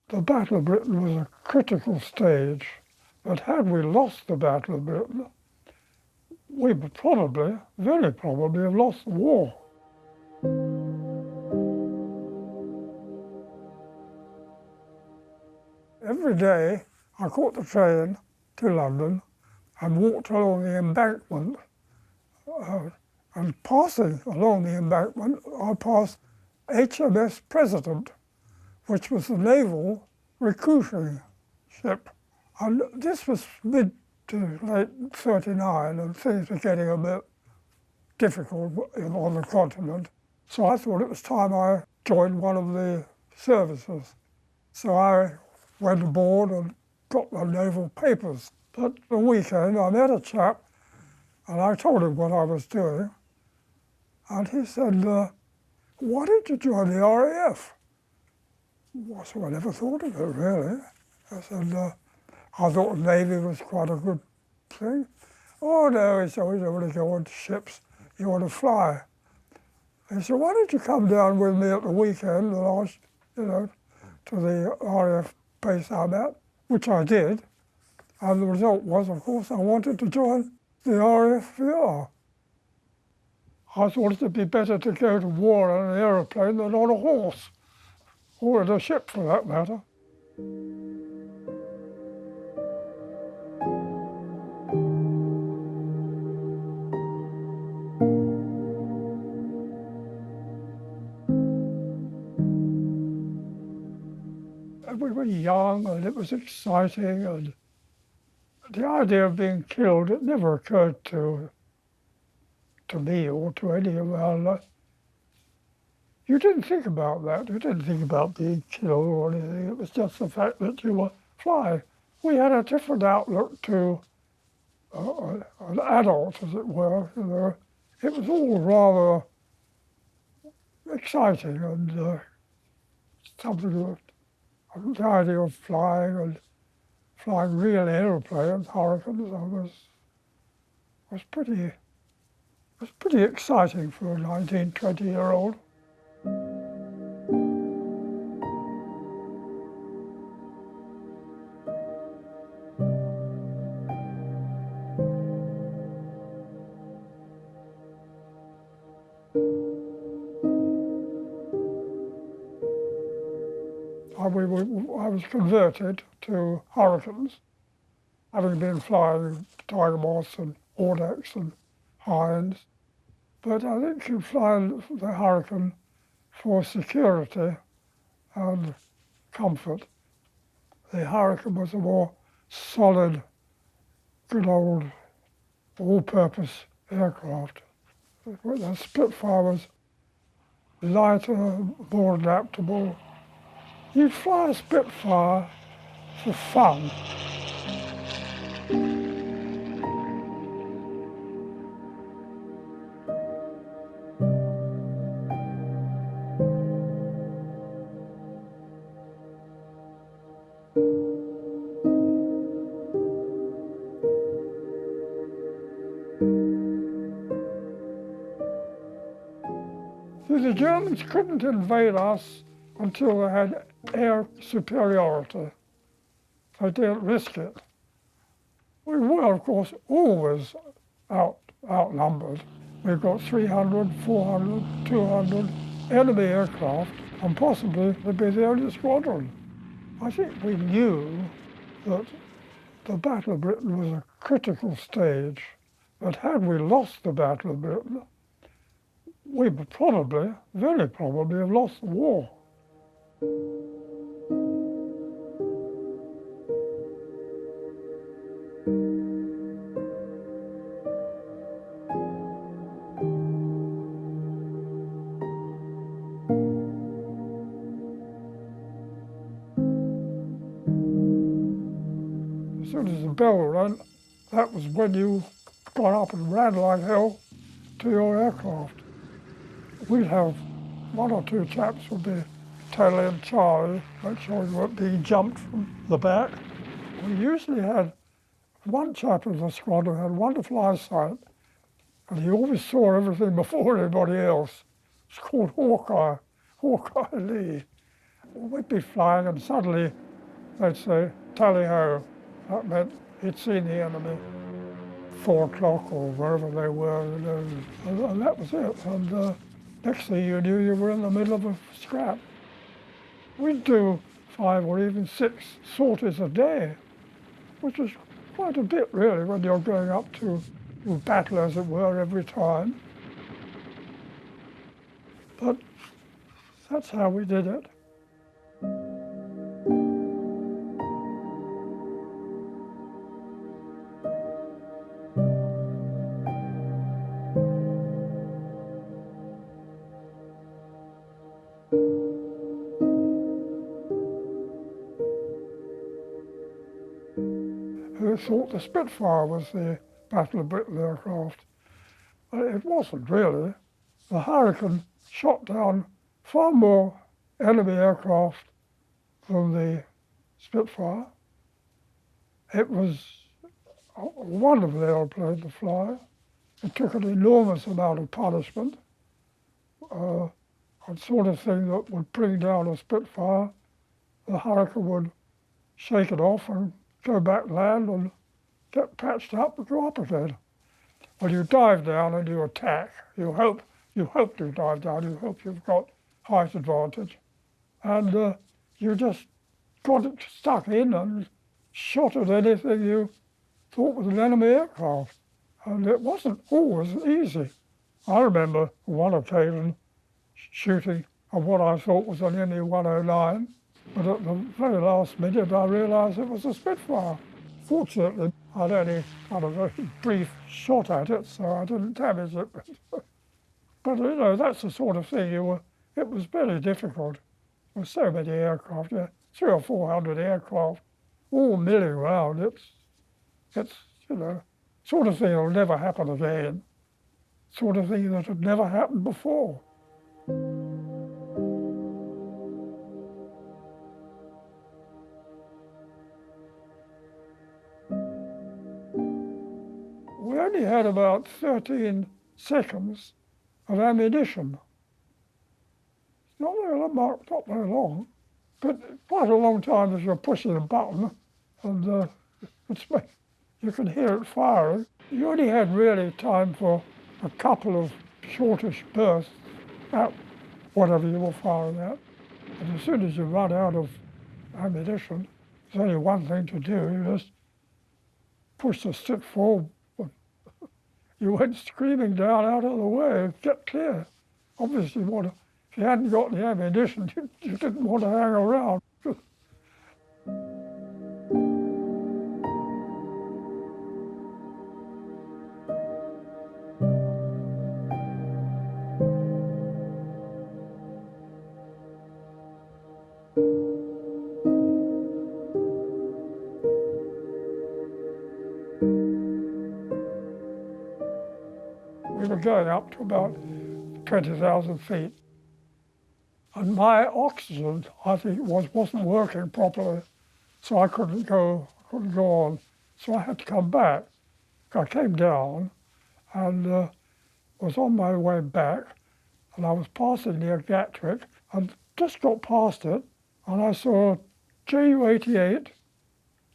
The Battle of Britain was a critical stage, but had we lost the Battle of Britain, we would probably, very probably, have lost the war. Every day I caught the train to London and walked along the embankment, and passing along the embankment, I passed HMS President, which was the naval recruiting ship. And this was mid to late 39, and things were getting a bit difficult on the continent. So I thought it was time I joined one of the services. So I went aboard and got my naval papers. But the weekend I met a chap and I told him what I was doing. And he said, why didn't you join the RAF? Well, so I never thought of it, really. I said, I thought the Navy was quite a good thing. Oh, no, he said, you don't want to go on ships, you want to fly. He said, why don't you come down with me at the weekend and ask, to the RAF base I'm at, which I did. And the result was, of course, I wanted to join the RAF. I thought it'd be better to go to war on an aeroplane than on a horse, or in a ship for that matter. We were young and it was exciting, and the idea of being killed, it never occurred to me or to any of our. You didn't think about that. You didn't think about being killed or anything. It was just the fact that you were flying. We had a different outlook to an adult, as it were. It was all rather exciting and something that the idea of flying real aeroplanes, Hurricanes, was pretty exciting for a 19, 20-year-old. I was converted to Hurricanes, having been flying Tiger Moths and Audax and Hinds. But I think you fly the Hurricane for security and comfort. The Hurricane was a more solid, good old, all-purpose aircraft. The Spitfire was lighter, more adaptable. You fly a Spitfire for fun. The Germans couldn't invade us until they had air superiority. They didn't risk it. We were, of course, always outnumbered. We've got 300, 400, 200 enemy aircraft, and possibly they'd be the only squadron. I think we knew that the Battle of Britain was a critical stage, but had we lost the Battle of Britain, we would probably, very probably, have lost the war. As soon as the bell rang, that was when you got up and ran like hell to your aircraft. We'd have one or two chaps would be tailing Charlie, make sure you weren't being jumped from the back. We usually had one chap in the squad who had wonderful eyesight, and he always saw everything before anybody else. It's called Hawkeye Lee. we'd be flying and suddenly they'd say, tally-ho. That meant he'd seen the enemy, 4 o'clock or wherever they were, and that was it. And next thing you knew, you were in the middle of a scrap. We'd do 5 or even 6 sorties a day, which is quite a bit really when you're going up to battle, as it were, every time. But that's how we did it. Who thought the Spitfire was the Battle of Britain aircraft? But it wasn't really. The Hurricane shot down far more enemy aircraft than the Spitfire. It was a wonderful airplane to fly. It took an enormous amount of punishment, a sort of thing that would bring down a Spitfire. The Hurricane would shake it off and go back land and get patched up and go up again. When you dive down and you attack, you hope to dive down, you hope you've got height advantage. And you just got it stuck in and shot at anything you thought was an enemy aircraft. And it wasn't always easy. I remember on one occasion shooting at what I thought was an ME-109, but at the very last minute I realised it was a Spitfire. Fortunately, I'd only had a very brief shot at it, so I didn't damage it. But you know, that's the sort of thing it was very difficult. There were so many aircraft, 300 or 400 aircraft, all milling around. It's you know, sort of thing that'll never happen again. Sort of thing that had never happened before. We only had about 13 seconds of ammunition. Not very long, but quite a long time as you're pushing a button, and you can hear it firing. You only had really time for a couple of shortish bursts at whatever you were firing at. And as soon as you run out of ammunition, there's only one thing to do. You just push the stick forward. You went screaming down out of the way, get clear. Obviously, if you hadn't got the ammunition, you didn't want to hang around. We were going up to about 20,000 feet. And my oxygen, I think, wasn't working properly, so I couldn't go on. So I had to come back. I came down and was on my way back, and I was passing near Gatwick, and just got past it, and I saw Ju-88,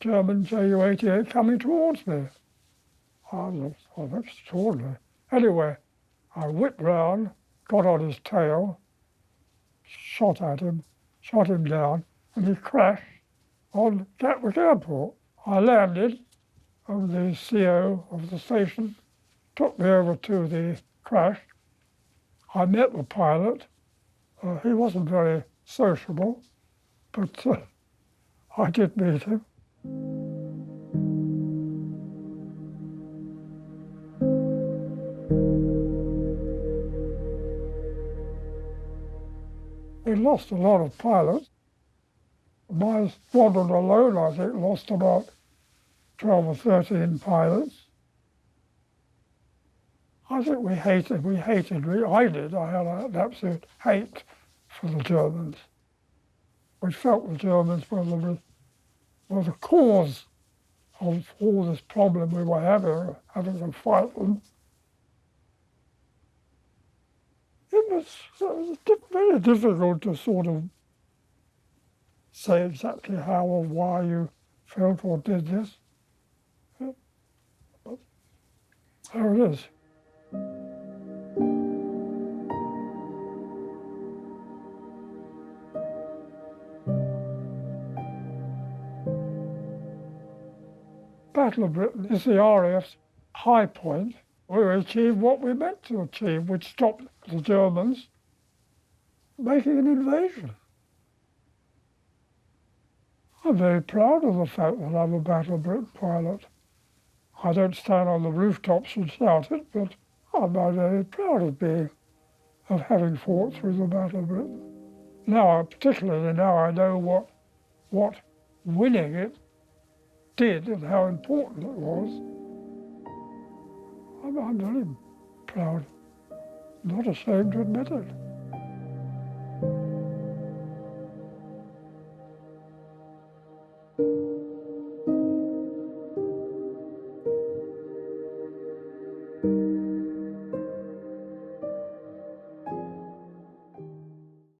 German Ju-88, coming towards me. I was extraordinary. Anyway, I whipped round, got on his tail, shot at him, shot him down, and he crashed on Gatwick Airport. I landed, and the CO of the station took me over to the crash. I met the pilot. He wasn't very sociable, but I did meet him. We lost a lot of pilots. My squadron alone, I think, lost about 12 or 13 pilots. I think I did. I had an absolute hate for the Germans. We felt the Germans were the cause of all this problem we were having to fight them. It was very difficult to sort of say exactly how or why you felt or did this. But there it is. Battle of Britain is the RAF's high point. We achieved what we meant to achieve, which stopped the Germans making an invasion. I'm very proud of the fact that I'm a Battle of Britain pilot. I don't stand on the rooftops and shout it, but I'm very proud of having fought through the Battle of Britain. Now, particularly now I know what winning it did and how important it was. I'm very proud, not ashamed to admit it.